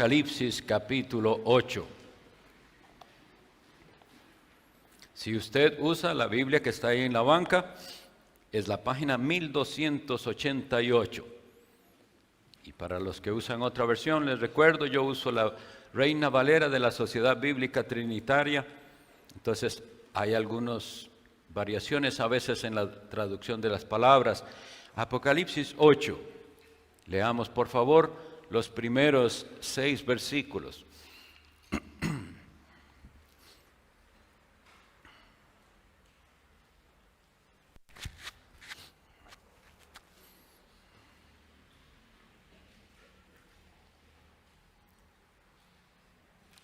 Apocalipsis capítulo 8. Si usted usa la Biblia que está ahí en la banca, es la página 1288. Y para los que usan otra versión, les recuerdo, yo uso la Reina Valera de la Sociedad Bíblica Trinitaria. Entonces, hay algunas variaciones a veces en la traducción de las palabras. Apocalipsis 8. Leamos, por favor, los primeros 6 versículos.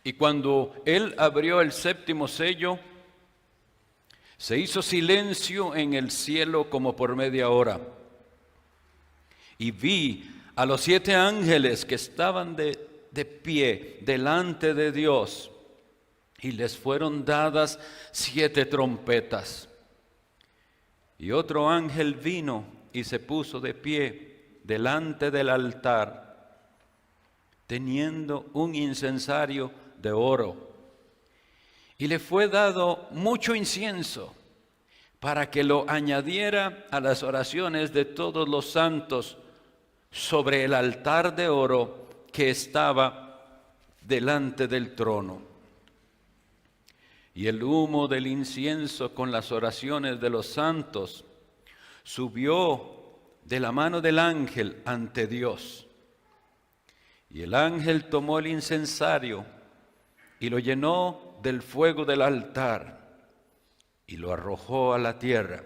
Y cuando él abrió el séptimo sello, se hizo silencio en el cielo como por media hora. Y vi a los 7 ángeles que estaban de pie delante de Dios, y les fueron dadas 7 trompetas. Y otro ángel vino y se puso de pie delante del altar, teniendo un incensario de oro. Y le fue dado mucho incienso para que lo añadiera a las oraciones de todos los santos sobre el altar de oro que estaba delante del trono. Y el humo del incienso con las oraciones de los santos subió de la mano del ángel ante Dios. Y el ángel tomó el incensario y lo llenó del fuego del altar y lo arrojó a la tierra.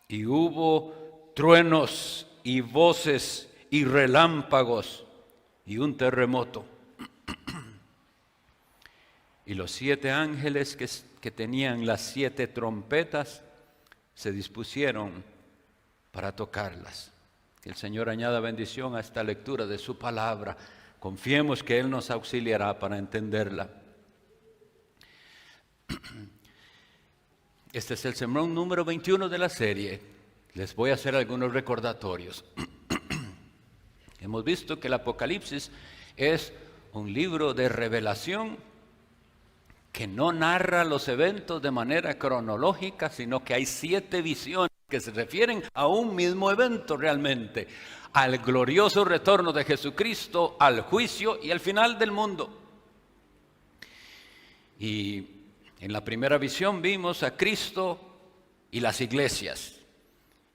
Y hubo truenos y voces y relámpagos y un terremoto. Y los 7 ángeles que tenían las 7 trompetas se dispusieron para tocarlas. Que el Señor añada bendición a esta lectura de su palabra. Confiemos que Él nos auxiliará para entenderla. Este es el sermón número 21 de la serie. Les voy a hacer algunos recordatorios. Hemos visto que el Apocalipsis es un libro de revelación que no narra los eventos de manera cronológica, sino que hay 7 visiones que se refieren a un mismo evento realmente, al glorioso retorno de Jesucristo, al juicio y al final del mundo. Y en la primera visión vimos a Cristo y las iglesias.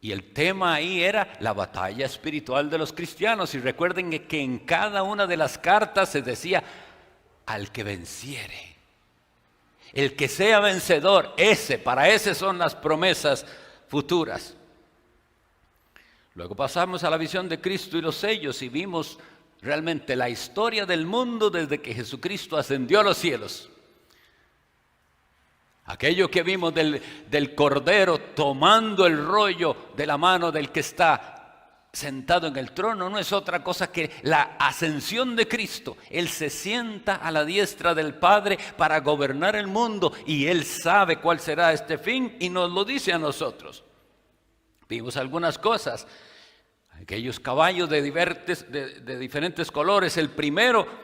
Y el tema ahí era la batalla espiritual de los cristianos. Y recuerden que en cada una de las cartas se decía, al que venciere, el que sea vencedor, para ese son las promesas futuras. Luego pasamos a la visión de Cristo y los sellos y vimos realmente la historia del mundo desde que Jesucristo ascendió a los cielos. Aquello que vimos del Cordero tomando el rollo de la mano del que está sentado en el trono no es otra cosa que la ascensión de Cristo. Él se sienta a la diestra del Padre para gobernar el mundo y Él sabe cuál será este fin y nos lo dice a nosotros. Vimos algunas cosas, aquellos caballos de diferentes colores. El primero,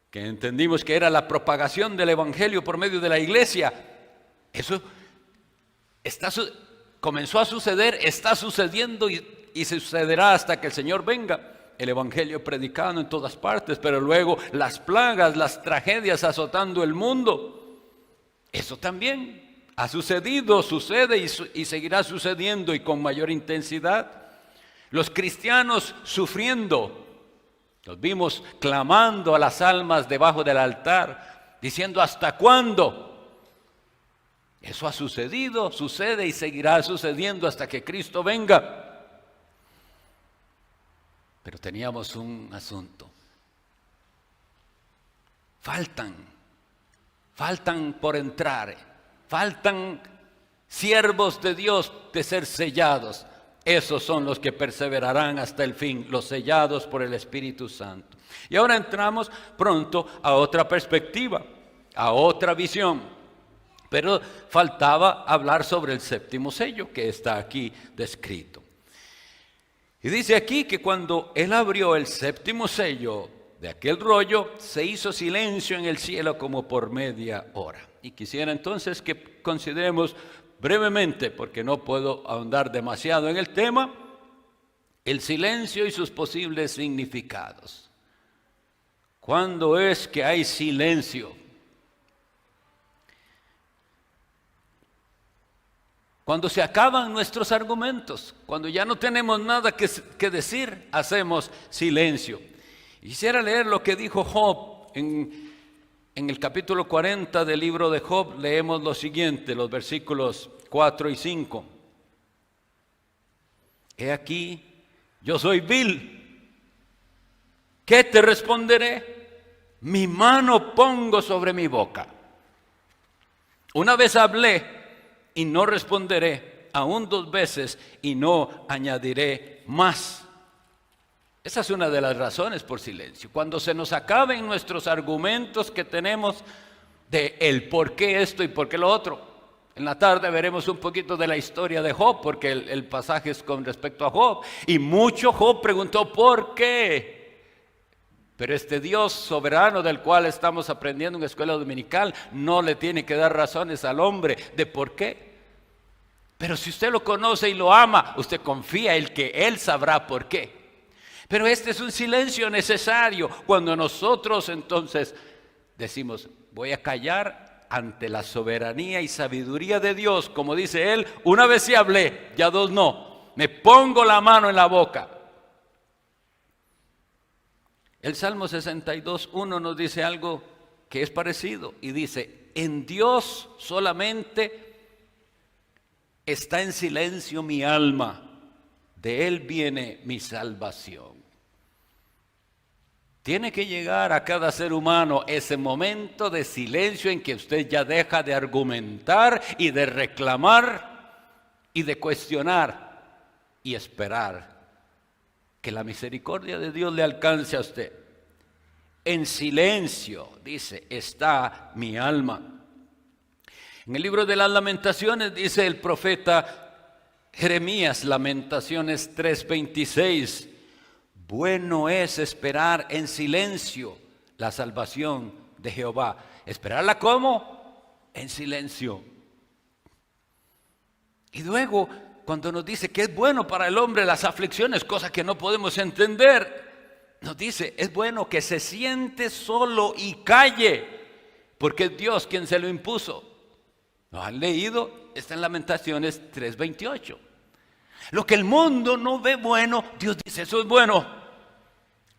que entendimos que era la propagación del Evangelio por medio de la iglesia, eso comenzó a suceder, está sucediendo y sucederá hasta que el Señor venga. El Evangelio predicado en todas partes, pero luego las plagas, las tragedias azotando el mundo, eso también ha sucedido, sucede y seguirá sucediendo y con mayor intensidad. Los cristianos sufriendo, los vimos clamando a las almas debajo del altar, diciendo ¿hasta cuándo? Eso ha sucedido, sucede y seguirá sucediendo hasta que Cristo venga. Pero teníamos un asunto. Faltan por entrar, faltan siervos de Dios de ser sellados. Esos son los que perseverarán hasta el fin, los sellados por el Espíritu Santo. Y ahora entramos pronto a otra perspectiva, a otra visión. Pero faltaba hablar sobre el séptimo sello que está aquí descrito. Y dice aquí que cuando él abrió el séptimo sello de aquel rollo, se hizo silencio en el cielo como por media hora. Y quisiera entonces que consideremos brevemente, porque no puedo ahondar demasiado en el tema, el silencio y sus posibles significados. ¿Cuándo es que hay silencio? Cuando se acaban nuestros argumentos, cuando ya no tenemos nada que decir, hacemos silencio. Quisiera leer lo que dijo Job en el capítulo 40 del libro de Job. Leemos lo siguiente, los versículos 4 y 5. He aquí, yo soy vil. ¿Qué te responderé? Mi mano pongo sobre mi boca. Una vez hablé y no responderé, aún 2 veces y no añadiré más. Esa es una de las razones por silencio. Cuando se nos acaben nuestros argumentos que tenemos de el por qué esto y por qué lo otro. En la tarde veremos un poquito de la historia de Job, porque el pasaje es con respecto a Job. Y mucho Job preguntó ¿por qué? Pero este Dios soberano del cual estamos aprendiendo en la escuela dominical no le tiene que dar razones al hombre de por qué. Pero si usted lo conoce y lo ama, usted confía en que Él sabrá por qué. Pero este es un silencio necesario cuando nosotros entonces decimos, voy a callar ante la soberanía y sabiduría de Dios. Como dice Él, una vez sí hablé, ya 2 no. Me pongo la mano en la boca. El Salmo 62:1 nos dice algo que es parecido y dice, en Dios solamente está en silencio mi alma, de Él viene mi salvación. Tiene que llegar a cada ser humano ese momento de silencio en que usted ya deja de argumentar y de reclamar y de cuestionar y esperar que la misericordia de Dios le alcance a usted. En silencio, dice, está mi alma. En el libro de las Lamentaciones dice el profeta Jeremías, Lamentaciones 3:26, bueno es esperar en silencio la salvación de Jehová. ¿Esperarla cómo? En silencio. Y luego, cuando nos dice que es bueno para el hombre las aflicciones, cosa que no podemos entender, nos dice, es bueno que se siente solo y calle, porque es Dios quien se lo impuso. ¿Lo han leído? Está en Lamentaciones 3:28. Lo que el mundo no ve bueno, Dios dice, eso es bueno.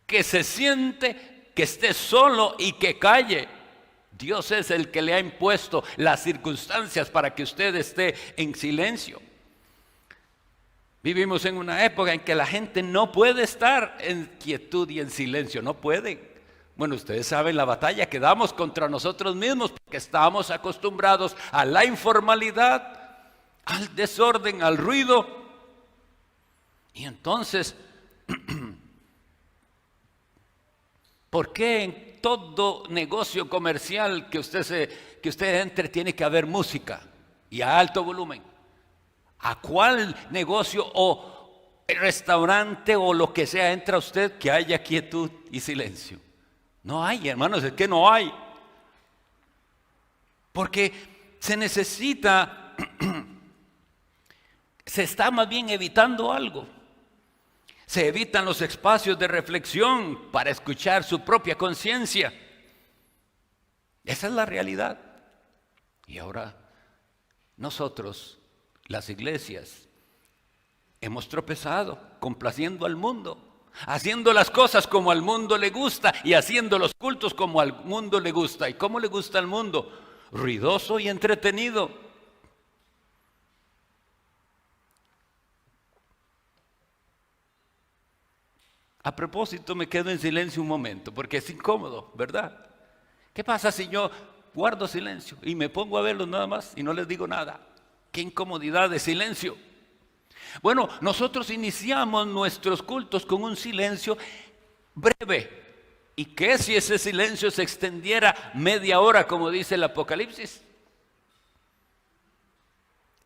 Que se siente, que esté solo y que calle. Dios es el que le ha impuesto las circunstancias para que usted esté en silencio. Vivimos en una época en que la gente no puede estar en quietud y en silencio, no puede. Bueno, ustedes saben la batalla que damos contra nosotros mismos porque estamos acostumbrados a la informalidad, al desorden, al ruido. Y entonces, ¿por qué en todo negocio comercial que usted entre tiene que haber música y a alto volumen? ¿A cuál negocio o restaurante o lo que sea entra usted que haya quietud y silencio? No hay, hermanos, es que no hay. Porque se necesita, se está más bien evitando algo. Se evitan los espacios de reflexión para escuchar su propia conciencia. Esa es la realidad. Y ahora nosotros, las iglesias, hemos tropezado complaciendo al mundo, haciendo las cosas como al mundo le gusta y haciendo los cultos como al mundo le gusta. ¿Y cómo le gusta al mundo? Ruidoso y entretenido. A propósito, me quedo en silencio un momento porque es incómodo, ¿verdad? ¿Qué pasa si yo guardo silencio y me pongo a verlos nada más y no les digo nada? ¡Qué incomodidad de silencio! Bueno, nosotros iniciamos nuestros cultos con un silencio breve. ¿Y qué si ese silencio se extendiera media hora, como dice el Apocalipsis?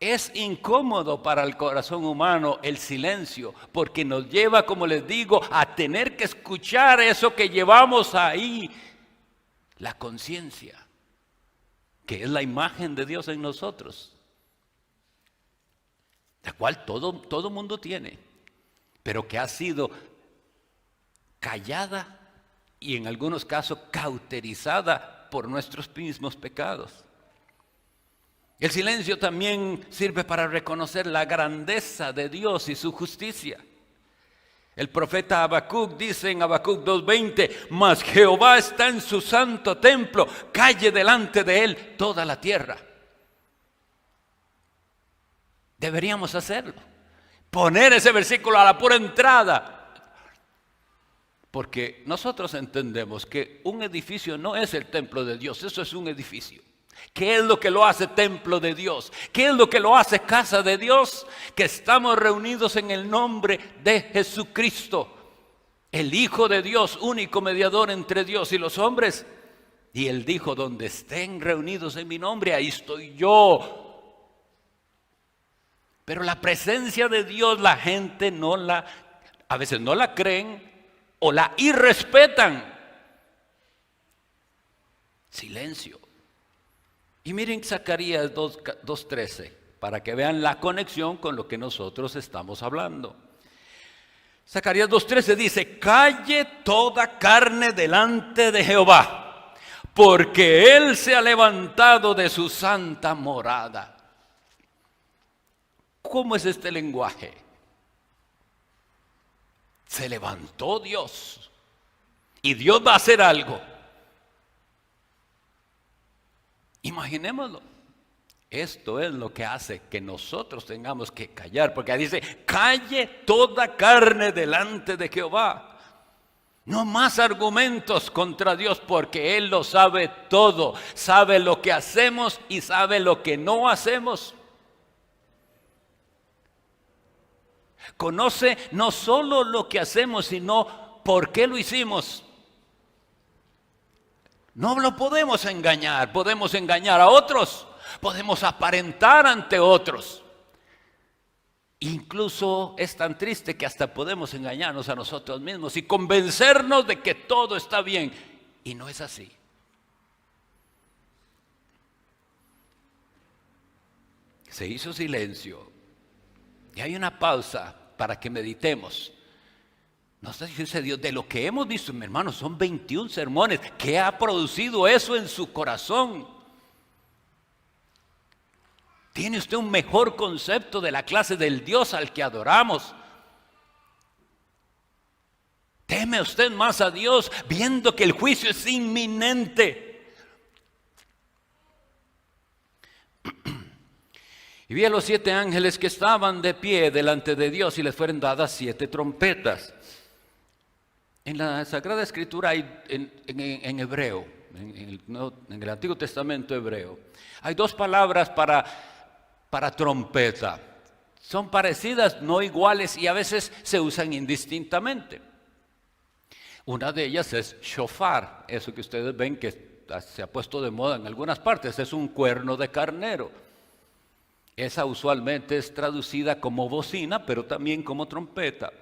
Es incómodo para el corazón humano el silencio, porque nos lleva, como les digo, a tener que escuchar eso que llevamos ahí, la conciencia, que es la imagen de Dios en nosotros, la cual todo mundo tiene, pero que ha sido callada y en algunos casos cauterizada por nuestros mismos pecados. El silencio también sirve para reconocer la grandeza de Dios y su justicia. El profeta Habacuc dice en Habacuc 2:20, mas Jehová está en su santo templo, calle delante de él toda la tierra. Deberíamos hacerlo, poner ese versículo a la pura entrada, porque nosotros entendemos que un edificio no es el templo de Dios, eso es un edificio. ¿Qué es lo que lo hace templo de Dios? ¿Qué es lo que lo hace casa de Dios? Que estamos reunidos en el nombre de Jesucristo, el Hijo de Dios, único mediador entre Dios y los hombres. Y Él dijo, donde estén reunidos en mi nombre, ahí estoy yo. Pero la presencia de Dios, la gente a veces no la creen o la irrespetan. Silencio. Y miren Zacarías 2:13, para que vean la conexión con lo que nosotros estamos hablando. Zacarías 2:13 dice, calle toda carne delante de Jehová, porque Él se ha levantado de su santa morada. ¿Cómo es este lenguaje? Se levantó Dios, y Dios va a hacer algo. Imaginémoslo. Esto es lo que hace que nosotros tengamos que callar, porque dice, calle toda carne delante de Jehová. No más argumentos contra Dios, porque Él lo sabe todo. Sabe lo que hacemos y sabe lo que no hacemos. Conoce no solo lo que hacemos, sino por qué lo hicimos. No lo podemos engañar a otros, podemos aparentar ante otros. Incluso es tan triste que hasta podemos engañarnos a nosotros mismos y convencernos de que todo está bien, y no es así. Se hizo silencio y hay una pausa para que meditemos. Nos dice Dios, de lo que hemos visto, mi hermano, son 21 sermones. ¿Qué ha producido eso en su corazón? ¿Tiene usted un mejor concepto de la clase del Dios al que adoramos? ¿Teme usted más a Dios viendo que el juicio es inminente? Y vi a los 7 ángeles que estaban de pie delante de Dios y les fueron dadas 7 trompetas. En la Sagrada Escritura hay en hebreo, en el Antiguo Testamento hebreo, hay 2 palabras para trompeta. Son parecidas, no iguales, y a veces se usan indistintamente. Una de ellas es shofar, eso que ustedes ven que se ha puesto de moda en algunas partes, es un cuerno de carnero. Esa usualmente es traducida como bocina, pero también como trompeta.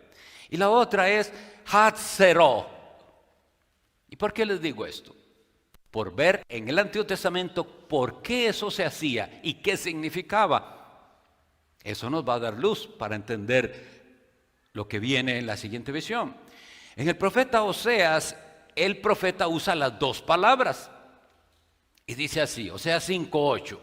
Y la otra es Hatzeró. ¿Y por qué les digo esto? Por ver en el Antiguo Testamento por qué eso se hacía y qué significaba. Eso nos va a dar luz para entender lo que viene en la siguiente visión. En el profeta Oseas, el profeta usa las 2 palabras. Y dice así, Oseas 5:8.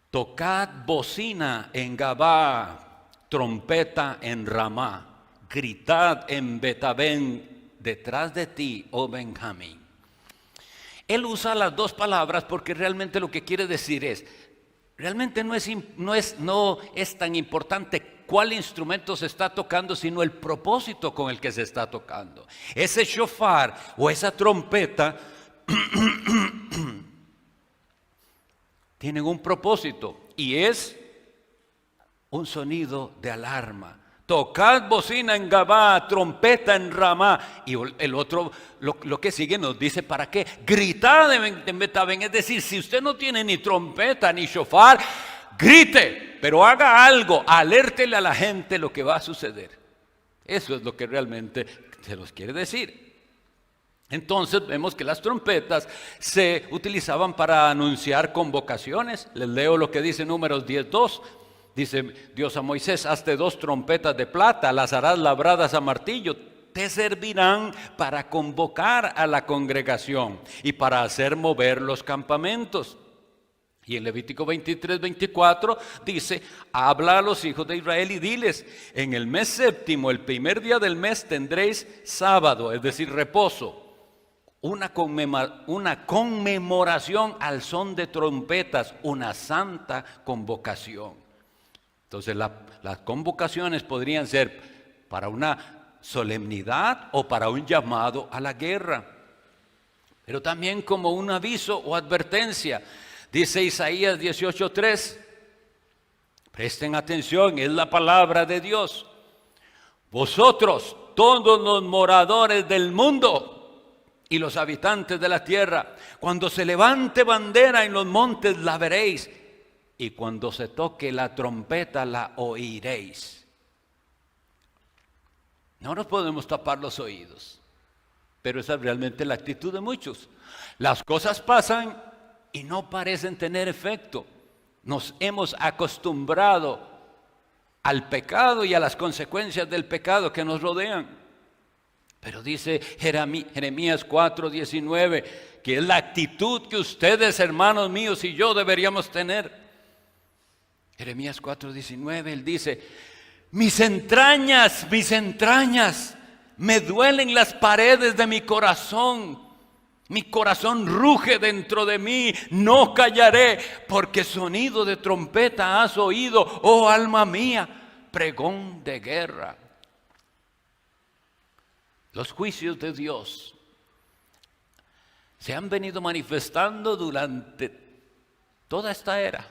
Tocad bocina en Gabá, trompeta en Ramá, gritad en Betabén, detrás de ti, oh Benjamín. Él usa las 2 palabras porque realmente lo que quiere decir es, realmente no es tan importante cuál instrumento se está tocando, sino el propósito con el que se está tocando. Ese shofar o esa trompeta tienen un propósito y es un sonido de alarma Tocad bocina en Gabá, trompeta en Ramá. Y el otro, lo que sigue nos dice, ¿para qué? Gritad en Betavén. Es decir, si usted no tiene ni trompeta ni shofar, grite, pero haga algo, alértele a la gente lo que va a suceder. Eso es lo que realmente se nos quiere decir. Entonces vemos que las trompetas se utilizaban para anunciar convocaciones. Les leo lo que dice Números 10:2. Dice Dios a Moisés: hazte 2 trompetas de plata, las harás labradas a martillo, te servirán para convocar a la congregación y para hacer mover los campamentos. Y en Levítico 23:24 dice: habla a los hijos de Israel y diles: en el mes séptimo, el primer día del mes, tendréis sábado, es decir, reposo. Una conmemoración al son de trompetas, una santa convocación. Entonces las convocaciones podrían ser para una solemnidad o para un llamado a la guerra, pero también como un aviso o advertencia. Dice Isaías 18:3, presten atención, es la palabra de Dios. Vosotros, todos los moradores del mundo y los habitantes de la tierra, cuando se levante bandera en los montes la veréis, y cuando se toque la trompeta la oiréis. No nos podemos tapar los oídos, pero esa es realmente la actitud de muchos. Las cosas pasan y no parecen tener efecto. Nos hemos acostumbrado al pecado y a las consecuencias del pecado que nos rodean. Pero dice Jeremías 4:19, que es la actitud que ustedes, hermanos míos, y yo deberíamos tener. Jeremías 4:19, él dice: mis entrañas, me duelen las paredes de mi corazón ruge dentro de mí, no callaré, porque sonido de trompeta has oído, oh alma mía, pregón de guerra. Los juicios de Dios se han venido manifestando durante toda esta era.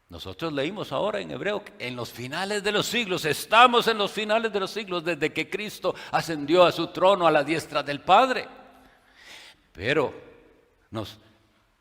Nosotros leímos ahora en Hebreo, en los finales de los siglos, estamos en los finales de los siglos, desde que Cristo ascendió a su trono a la diestra del Padre. Pero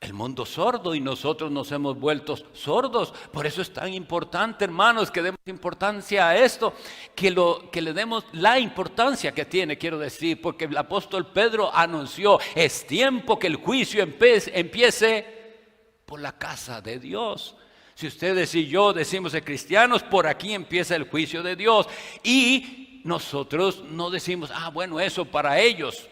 el mundo sordo y nosotros nos hemos vuelto sordos. Por eso es tan importante, hermanos, que demos importancia a esto, que le demos la importancia que tiene, quiero decir, porque el apóstol Pedro anunció: es tiempo que el juicio empiece por la casa de Dios. Si ustedes y yo decimos ser cristianos, por aquí empieza el juicio de Dios. Y nosotros no decimos: bueno, eso para ellos.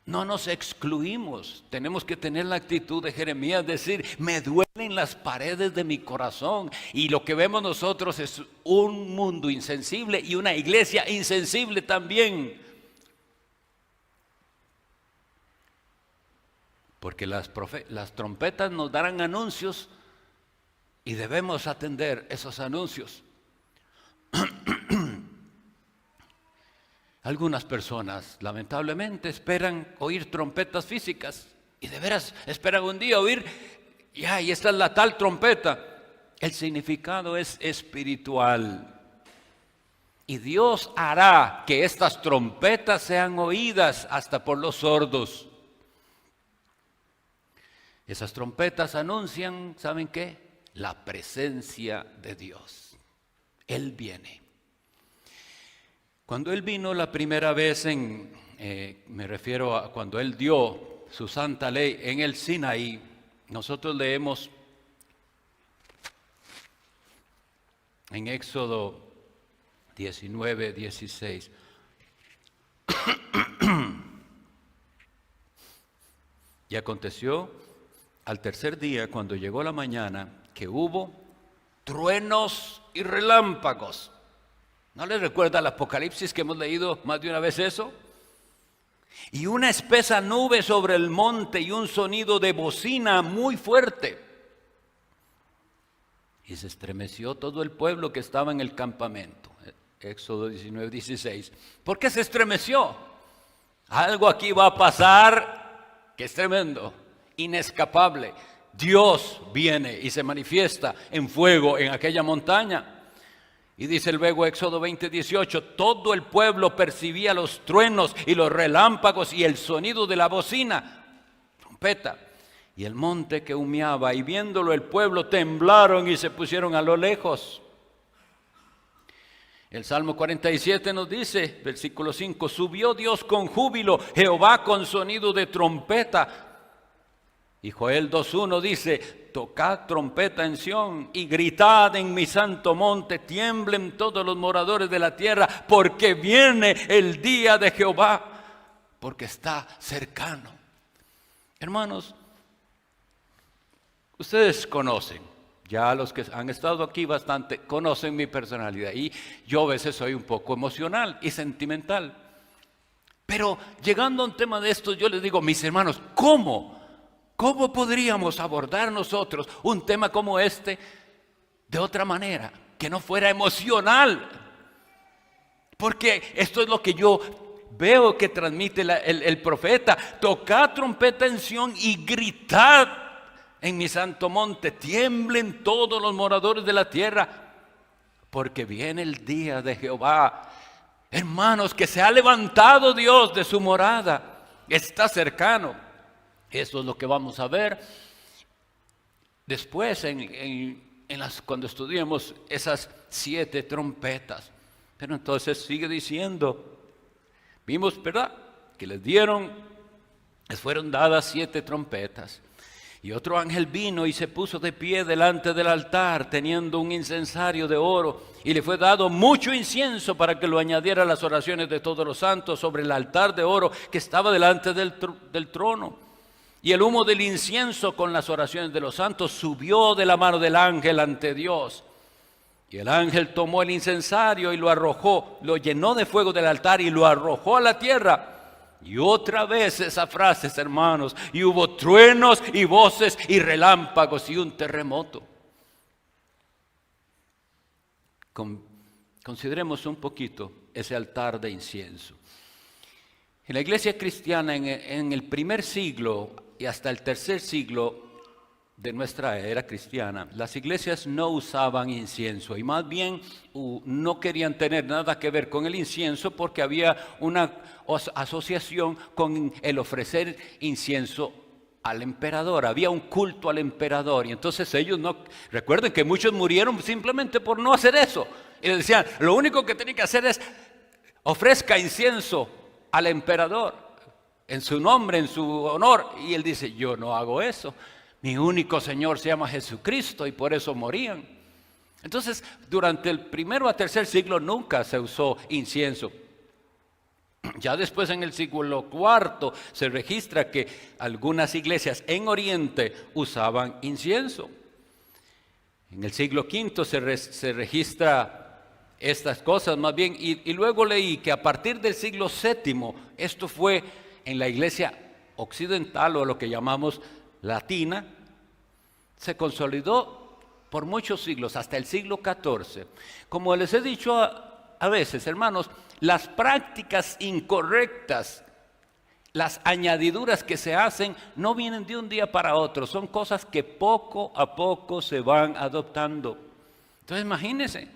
No nos excluimos. Tenemos que tener la actitud de Jeremías, decir: me duelen las paredes de mi corazón. Y lo que vemos nosotros es un mundo insensible y una iglesia insensible también. Porque las trompetas nos darán anuncios y debemos atender esos anuncios. Algunas personas lamentablemente esperan oír trompetas físicas y de veras esperan un día oír: y esta es la tal trompeta. El significado es espiritual. Y Dios hará que estas trompetas sean oídas hasta por los sordos. Esas trompetas anuncian, ¿saben qué? La presencia de Dios. Él viene. Cuando Él vino la primera vez me refiero a cuando Él dio su santa ley en el Sinaí, nosotros leemos en Éxodo 19:16. Y aconteció al tercer día, cuando llegó la mañana, que hubo truenos y relámpagos. ¿No les recuerda el Apocalipsis que hemos leído más de una vez eso? Y una espesa nube sobre el monte y un sonido de bocina muy fuerte. Y se estremeció todo el pueblo que estaba en el campamento. Éxodo 19:16. ¿Por qué se estremeció? Algo aquí va a pasar que es tremendo, inescapable. Dios viene y se manifiesta en fuego en aquella montaña. Y dice luego Éxodo 20:18, todo el pueblo percibía los truenos y los relámpagos y el sonido de la bocina, trompeta, y el monte que humeaba, y viéndolo el pueblo temblaron y se pusieron a lo lejos. El Salmo 47 nos dice, versículo 5, subió Dios con júbilo, Jehová con sonido de trompeta. Y Joel 2:1 dice, tocad trompeta en Sión y gritad en mi santo monte, tiemblen todos los moradores de la tierra, porque viene el día de Jehová, porque está cercano. Hermanos, ustedes conocen, ya los que han estado aquí bastante, conocen mi personalidad y yo a veces soy un poco emocional y sentimental. Pero llegando a un tema de esto, yo les digo, mis hermanos, ¿cómo podríamos abordar nosotros un tema como este de otra manera, que no fuera emocional? Porque esto es lo que yo veo que transmite el profeta. Tocad trompeta en Sión y gritad en mi santo monte, tiemblen todos los moradores de la tierra, porque viene el día de Jehová. Hermanos, que se ha levantado Dios de su morada, está cercano. Eso es lo que vamos a ver después cuando estudiemos esas 7 trompetas. Pero entonces sigue diciendo, vimos, ¿verdad?, que les fueron dadas 7 trompetas. Y otro ángel vino y se puso de pie delante del altar, teniendo un incensario de oro, y le fue dado mucho incienso para que lo añadiera a las oraciones de todos los santos sobre el altar de oro que estaba delante del trono. Y el humo del incienso con las oraciones de los santos subió de la mano del ángel ante Dios. Y el ángel tomó el incensario y lo arrojó, lo llenó de fuego del altar y lo arrojó a la tierra. Y otra vez esas frases, hermanos, y hubo truenos y voces y relámpagos y un terremoto. Consideremos un poquito ese altar de incienso. En la iglesia cristiana en el primer siglo y hasta el tercer siglo de nuestra era cristiana, las iglesias no usaban incienso y más bien no querían tener nada que ver con el incienso porque había una asociación con el ofrecer incienso al emperador. Había un culto al emperador y entonces ellos recuerden que muchos murieron simplemente por no hacer eso. Y les decían, lo único que tienen que hacer es ofrezca incienso al emperador en su nombre, en su honor. Y él dice, yo no hago eso. Mi único Señor se llama Jesucristo y por eso morían. Entonces, durante el primero a tercer siglo nunca se usó incienso. Ya después en el siglo IV se registra que algunas iglesias en Oriente usaban incienso. En el siglo V se registra estas cosas más bien y luego leí que a partir del siglo VII, esto fue en la iglesia occidental o lo que llamamos latina, se consolidó por muchos siglos, hasta el siglo XIV. Como les he dicho a veces, hermanos, las prácticas incorrectas, las añadiduras que se hacen, no vienen de un día para otro, son cosas que poco a poco se van adoptando. Entonces imagínense,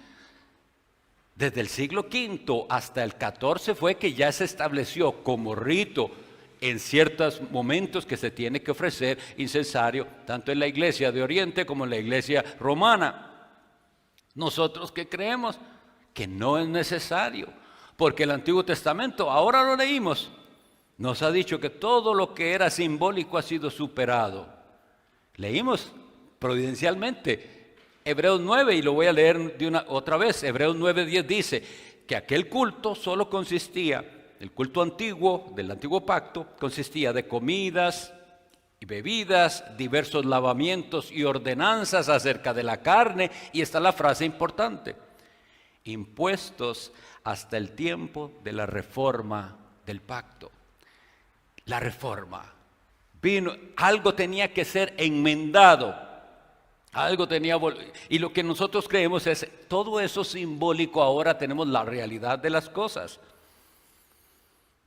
desde el siglo V hasta el XIV fue que ya se estableció como rito en ciertos momentos que se tiene que ofrecer incensario, tanto en la iglesia de Oriente como en la iglesia romana. Nosotros que creemos que no es necesario, porque el Antiguo Testamento, ahora lo leímos, nos ha dicho que todo lo que era simbólico ha sido superado. Leímos providencialmente Hebreos 9 y lo voy a leer otra vez. Hebreos 9:10 dice que aquel culto solo consistía, el culto antiguo del antiguo pacto, consistía de comidas y bebidas, diversos lavamientos y ordenanzas acerca de la carne, y esta es la frase importante, impuestos hasta el tiempo de la reforma del pacto. La reforma vino, algo tenía que ser enmendado, algo tenía, y lo que nosotros creemos es todo eso simbólico. Ahora tenemos la realidad de las cosas.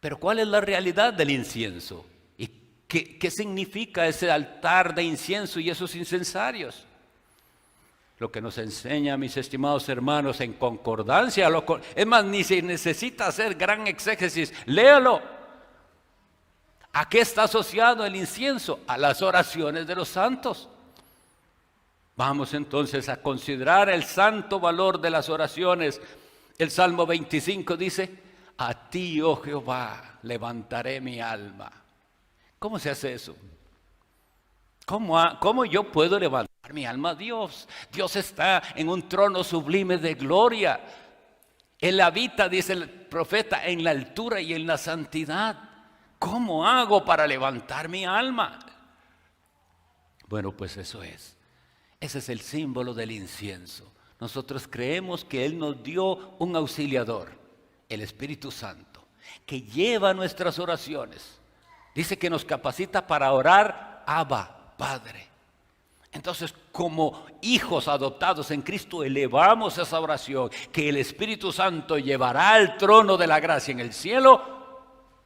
Pero ¿cuál es la realidad del incienso? ¿Y ¿Qué significa ese altar de incienso y esos incensarios? Lo que nos enseña, mis estimados hermanos, en concordancia, es más, ni se necesita hacer gran exégesis, léalo. ¿A qué está asociado el incienso? A las oraciones de los santos. Vamos entonces a considerar el santo valor de las oraciones. El Salmo 25 dice: a ti, oh Jehová, levantaré mi alma. ¿Cómo se hace eso? ¿Cómo yo puedo levantar mi alma a Dios? Dios está en un trono sublime de gloria. Él habita, dice el profeta, en la altura y en la santidad. ¿Cómo hago para levantar mi alma? Bueno, pues eso es. Ese es el símbolo del incienso. Nosotros creemos que Él nos dio un auxiliador, el Espíritu Santo, que lleva nuestras oraciones. Dice que nos capacita para orar, Abba, Padre. Entonces, como hijos adoptados en Cristo, elevamos esa oración que el Espíritu Santo llevará al trono de la gracia en el cielo.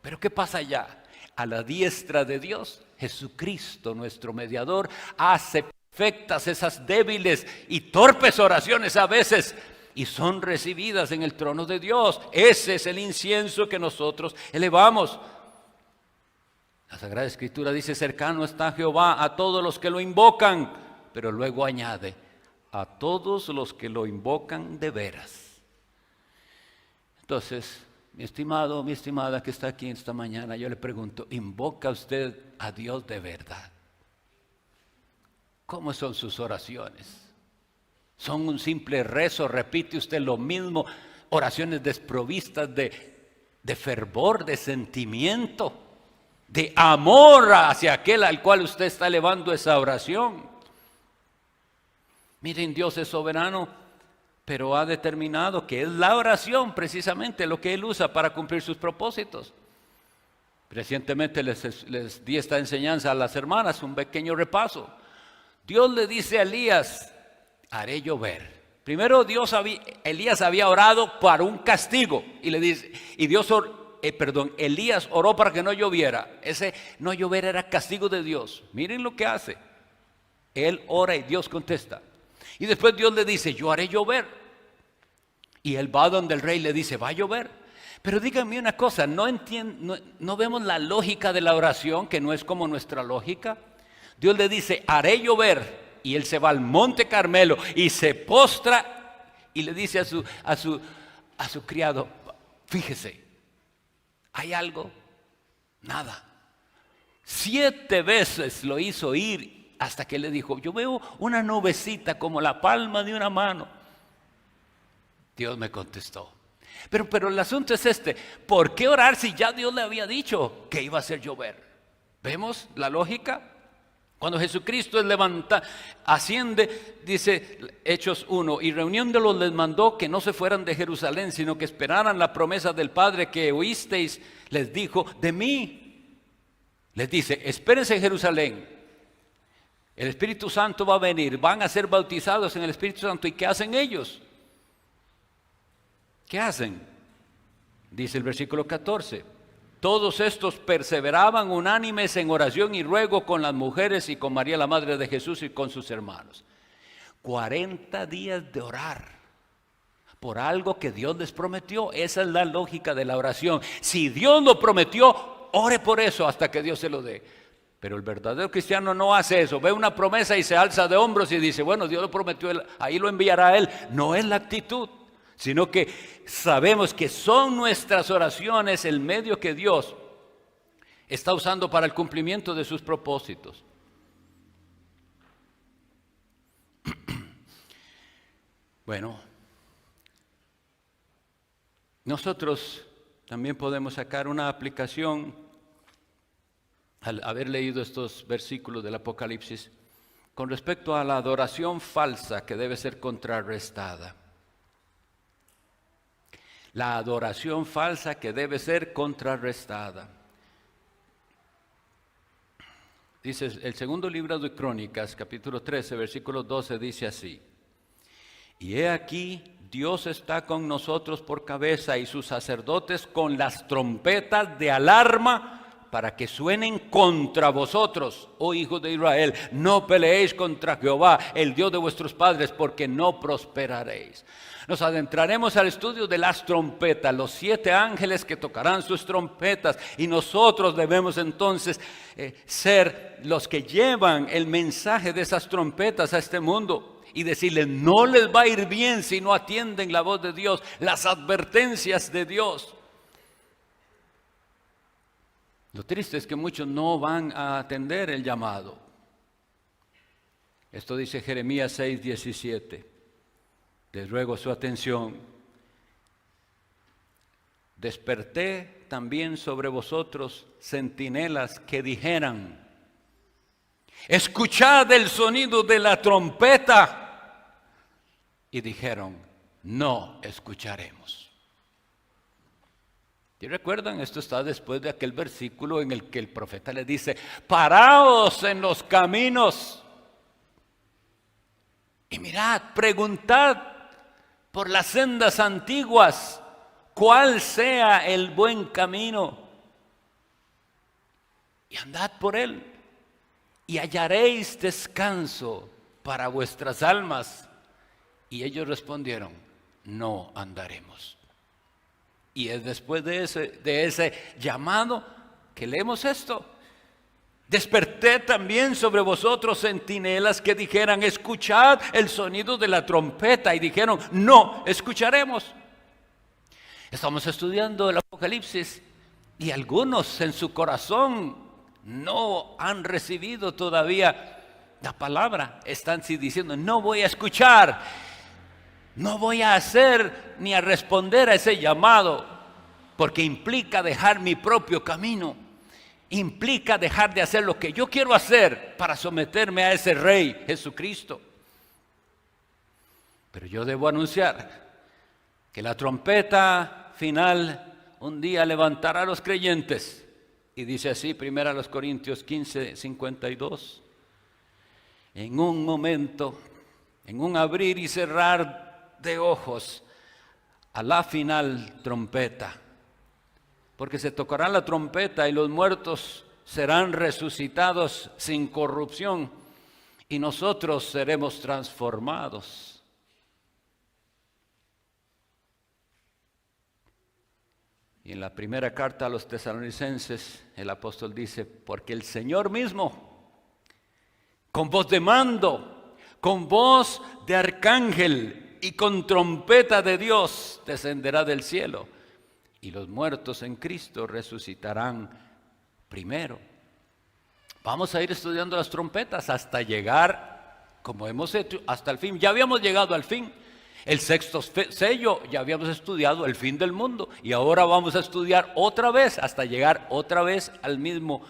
Pero ¿qué pasa allá? A la diestra de Dios, Jesucristo, nuestro mediador, hace perfectas esas débiles y torpes oraciones a veces, y son recibidas en el trono de Dios. Ese es el incienso que nosotros elevamos. La Sagrada Escritura dice: cercano está Jehová a todos los que lo invocan, pero luego añade: a todos los que lo invocan de veras. Entonces, mi estimado, mi estimada que está aquí esta mañana, yo le pregunto: ¿invoca usted a Dios de verdad? ¿Cómo son sus oraciones? ¿Son un simple rezo? ¿Repite usted lo mismo? Oraciones desprovistas de fervor, de sentimiento, de amor hacia aquel al cual usted está elevando esa oración. Miren, Dios es soberano, pero ha determinado que es la oración precisamente lo que Él usa para cumplir sus propósitos. Recientemente les di esta enseñanza a las hermanas, un pequeño repaso. Dios le dice a Elías: haré llover. Primero Elías había orado para un castigo y le dice, Elías oró para que no lloviera. Ese no llover era castigo de Dios. Miren lo que hace. Él ora y Dios contesta. Y después Dios le dice: yo haré llover. Y él va donde el rey le dice: va a llover. Pero díganme una cosa, ¿no vemos la lógica de la oración, que no es como nuestra lógica? Dios le dice: haré llover. Y él se va al monte Carmelo y se postra y le dice a su criado: fíjese, ¿hay algo? Nada. 7 veces lo hizo ir hasta que le dijo: yo veo una nubecita como la palma de una mano. Dios me contestó. Pero el asunto es este: ¿por qué orar si ya Dios le había dicho que iba a hacer llover? ¿Vemos la lógica? Cuando Jesucristo asciende, dice Hechos 1, y reuniéndolos les mandó que no se fueran de Jerusalén, sino que esperaran la promesa del Padre que oísteis, les dijo, de mí. Les dice: espérense en Jerusalén, el Espíritu Santo va a venir, van a ser bautizados en el Espíritu Santo. ¿Y qué hacen ellos? ¿Qué hacen? Dice el versículo 14. Todos estos perseveraban unánimes en oración y ruego con las mujeres y con María la madre de Jesús y con sus hermanos. 40 días de orar por algo que Dios les prometió. Esa es la lógica de la oración. Si Dios lo prometió, ore por eso hasta que Dios se lo dé. Pero el verdadero cristiano no hace eso. Ve una promesa y se alza de hombros y dice: bueno, Dios lo prometió, ahí lo enviará a Él. No es la actitud, sino que sabemos que son nuestras oraciones el medio que Dios está usando para el cumplimiento de sus propósitos. Bueno, nosotros también podemos sacar una aplicación al haber leído estos versículos del Apocalipsis con respecto a la adoración falsa que debe ser contrarrestada. La adoración falsa que debe ser contrarrestada. Dice el segundo libro de Crónicas, capítulo 13, versículo 12, dice así: y he aquí, Dios está con nosotros por cabeza, y sus sacerdotes con las trompetas de alarma para que suenen contra vosotros, oh hijos de Israel. No peleéis contra Jehová, el Dios de vuestros padres, porque no prosperaréis. Nos adentraremos al estudio de las trompetas, los 7 ángeles que tocarán sus trompetas, y nosotros debemos entonces ser los que llevan el mensaje de esas trompetas a este mundo y decirles: no les va a ir bien si no atienden la voz de Dios, las advertencias de Dios. Lo triste es que muchos no van a atender el llamado. Esto dice Jeremías 6:17. Les ruego su atención. Desperté también sobre vosotros centinelas que dijeran: escuchad el sonido de la trompeta. Y dijeron: no escucharemos. ¿Y recuerdan? Esto está después de aquel versículo en el que el profeta le dice: paraos en los caminos y mirad, preguntad por las sendas antiguas cuál sea el buen camino, y andad por él y hallaréis descanso para vuestras almas. Y ellos respondieron: no andaremos. Y es después de ese llamado que leemos esto: desperté también sobre vosotros centinelas que dijeran: escuchad el sonido de la trompeta. Y dijeron: no escucharemos. Estamos estudiando el Apocalipsis y algunos en su corazón no han recibido todavía la palabra. Están diciendo: no voy a escuchar, no voy a hacer ni a responder a ese llamado, porque implica dejar mi propio camino, implica dejar de hacer lo que yo quiero hacer para someterme a ese Rey Jesucristo. Pero yo debo anunciar que la trompeta final un día levantará a los creyentes. Y dice así, 1 Corintios 15:52. En un momento, en un abrir y cerrar de ojos, a la final trompeta, porque se tocará la trompeta y los muertos serán resucitados sin corrupción y nosotros seremos transformados. Y en la primera carta a los tesalonicenses el apóstol dice: porque el Señor mismo, con voz de mando, con voz de arcángel y con trompeta de Dios, descenderá del cielo, y los muertos en Cristo resucitarán primero. Vamos a ir estudiando las trompetas hasta llegar, como hemos hecho, hasta el fin. Ya habíamos llegado al fin. El sexto sello, ya habíamos estudiado el fin del mundo, y ahora vamos a estudiar otra vez hasta llegar otra vez al mismo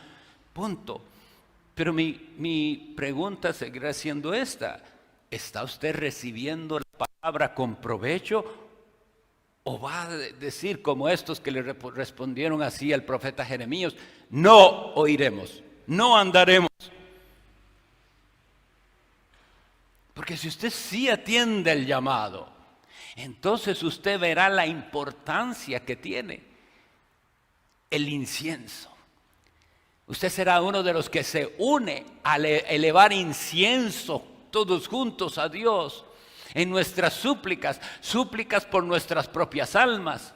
punto. Pero mi pregunta seguirá siendo esta: ¿está usted recibiendo la palabra con provecho? ¿O va a decir como estos que le respondieron así al profeta Jeremías: no oiremos, no andaremos? Porque si usted sí atiende el llamado, entonces usted verá la importancia que tiene el incienso. Usted será uno de los que se une a elevar incienso todos juntos a Dios en nuestras súplicas, súplicas por nuestras propias almas,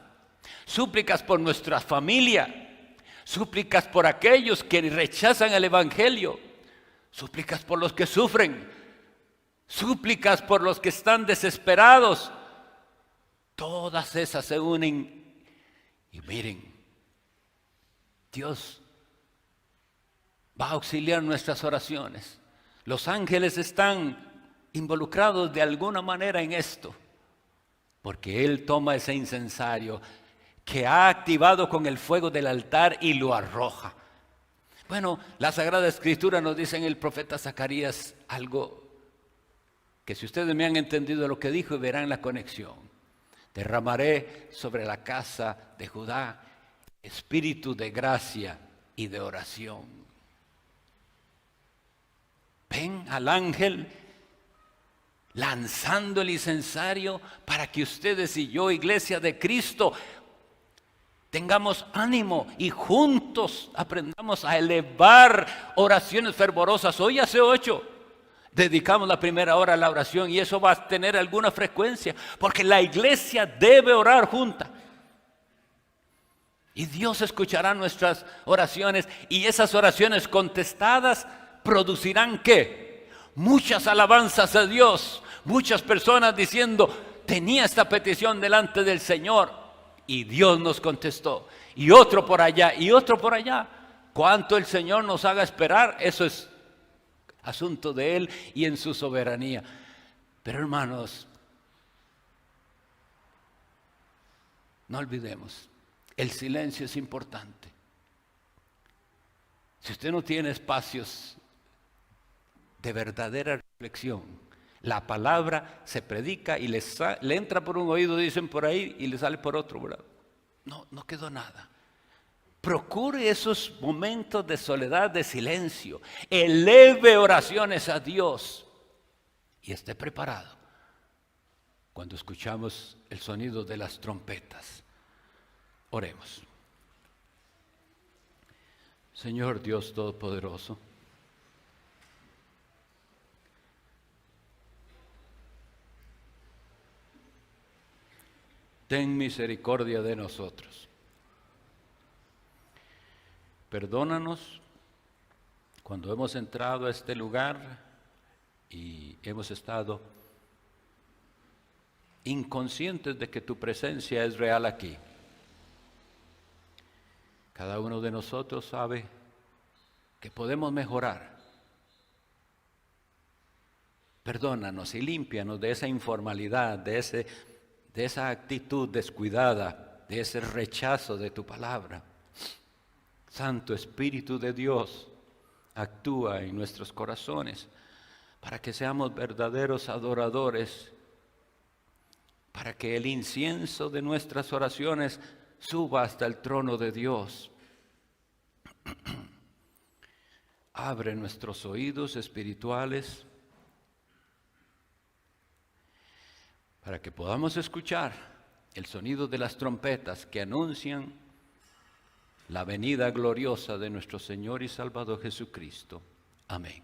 súplicas por nuestra familia, súplicas por aquellos que rechazan el evangelio, súplicas por los que sufren, súplicas por los que están desesperados. Todas esas se unen y miren, Dios va a auxiliar nuestras oraciones. Los ángeles están involucrados de alguna manera en esto, porque Él toma ese incensario que ha activado con el fuego del altar y lo arroja. Bueno, la Sagrada Escritura nos dice en el profeta Zacarías algo que, si ustedes me han entendido lo que dijo, verán la conexión. Derramaré sobre la casa de Judá espíritu de gracia y de oración. Ven al ángel lanzando el incensario para que ustedes y yo, iglesia de Cristo, Tengamos ánimo y juntos aprendamos a elevar oraciones fervorosas. Hoy hace 8 dedicamos la primera hora a la oración y eso va a tener alguna frecuencia porque la iglesia debe orar junta. Y Dios escuchará nuestras oraciones y esas oraciones contestadas producirán ¿qué? Muchas alabanzas a Dios, muchas personas diciendo, tenía esta petición delante del Señor. Y Dios nos contestó, y otro por allá, y otro por allá. Cuánto el Señor nos haga esperar, eso es asunto de Él y en su soberanía. Pero hermanos, no olvidemos, el silencio es importante. Si usted no tiene espacios de verdadera reflexión, la palabra se predica y le entra por un oído, dicen por ahí, y le sale por otro, ¿verdad? No quedó nada. Procure esos momentos de soledad, de silencio. Eleve oraciones a Dios y esté preparado cuando escuchamos el sonido de las trompetas. Oremos. Señor Dios Todopoderoso, ten misericordia de nosotros. Perdónanos cuando hemos entrado a este lugar y hemos estado inconscientes de que tu presencia es real aquí. Cada uno de nosotros sabe que podemos mejorar. Perdónanos y límpianos de esa informalidad, de esa actitud descuidada, de ese rechazo de tu palabra. Santo Espíritu de Dios, actúa en nuestros corazones para que seamos verdaderos adoradores, para que el incienso de nuestras oraciones suba hasta el trono de Dios. Abre nuestros oídos espirituales para que podamos escuchar el sonido de las trompetas que anuncian la venida gloriosa de nuestro Señor y Salvador Jesucristo. Amén.